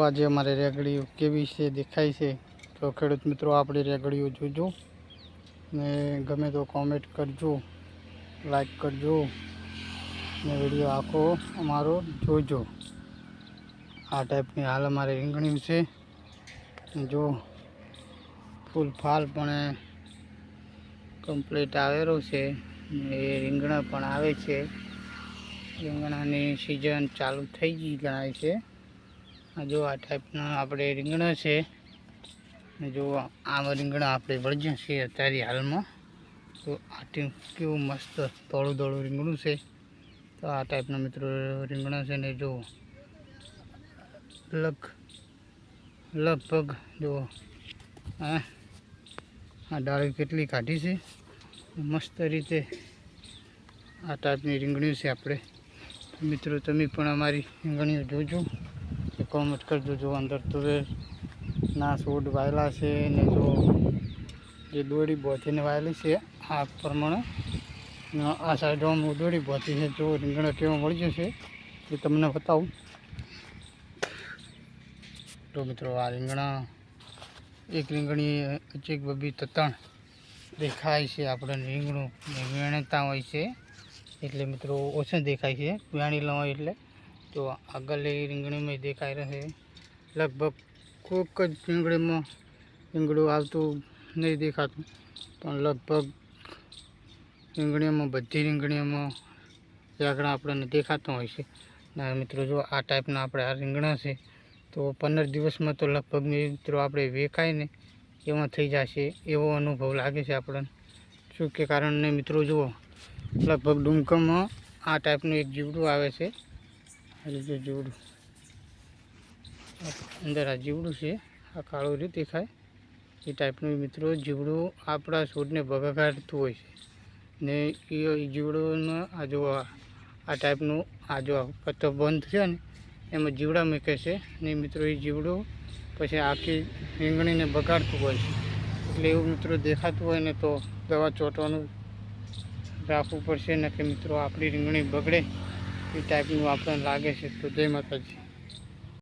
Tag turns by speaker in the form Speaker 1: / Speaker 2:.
Speaker 1: આજે અમારે રેગડીઓ કેવી છે દેખાય છે તો ખેડૂત મિત્રો આપણી રેગડીઓ જોજો ને ગમે તો કોમેન્ટ કરજો, લાઈક કરજો ને વિડીયો આખો અમારો જોજો। આ ટાઈપની હાલ અમારે રીંગણી છે, જો ફૂલ ફાલ પણ કમ્પ્લીટ આવેલો છે ને રીંગણા પણ આવે છે। રીંગણાની સિઝન ચાલુ થઈ ગઈ ગણાય છે। જો આ ટાઈપના આપણે રીંગણા છે ને જો આવા રીંગણા આપણે વળગ્યા છે અત્યારે હાલમાં। તો આ કેવું મસ્ત ધોળું ધોળું રીંગણું છે। તો આ ટાઈપના મિત્રો રીંગણા છે ને જો લગભગ જો આ ડાળી કેટલી કાઢી છે મસ્ત રીતે। આ ટાઈપની રીંગણીઓ છે આપણે મિત્રો, તમે પણ અમારી રીંગણીઓ જોજો, કોમેન્ટ કરજો। જો અંદર તુવેરના છોડ વાયેલા છે ને જો જે દોડી બોધીને વાયેલી છે આ પ્રમાણે આ સાઈડમાં દોડી બોધી છે। જો રીંગણા કેવા મળી જશે એ તમને બતાવું। તો મિત્રો આ રીંગણા એક રીંગણી એક બબી તત્ણ દેખાય છે આપણને। રીંગણું વેણતા હોય છે એટલે મિત્રો ઓછું દેખાય છે, વેણી લો એટલે તો આગળની રીંગણીમાં દેખાઈ રહે। લગભગ કોઈક જ રીંગણીમાં રીંગણું આવતું નહીં દેખાતું, પણ લગભગ રીંગણીઓમાં બધી રીંગણીઓમાં રેગણા આપણને દેખાતા હોય છે। ના મિત્રો જો આ ટાઈપના આપણે આ રીંગણા છે તો 15 દિવસમાં તો લગભગ મિત્રો આપણે વેકાય ને એમાં થઈ જશે એવો અનુભવ લાગે છે આપણને। શું કે કારણ ને મિત્રો જુઓ લગભગ ડુમકમાં આ ટાઈપનું એક જીવડું આવે છે। આ રીતે જીવડું અંદર આ જીવડું છે, આ કાળું રીતે દેખાય એ ટાઈપનું મિત્રો જીવડું આપણા છોડને બગાડતું હોય છે ને એ જીવડોમાં આ જો આ ટાઈપનું આ જો પત્તો બંધ છે ને એમાં જીવડા મૂકે છે ને મિત્રો એ જીવડું પછી આખી રીંગણીને બગાડતું હોય છે। એટલે એવું મિત્રો દેખાતું હોય ને તો દવા ચોંટવાનું રાખવું પડશે ને કે મિત્રો આપણી રીંગણી બગડે એ ટાઈપનું આપણને લાગે છે। તો જય માતાજી।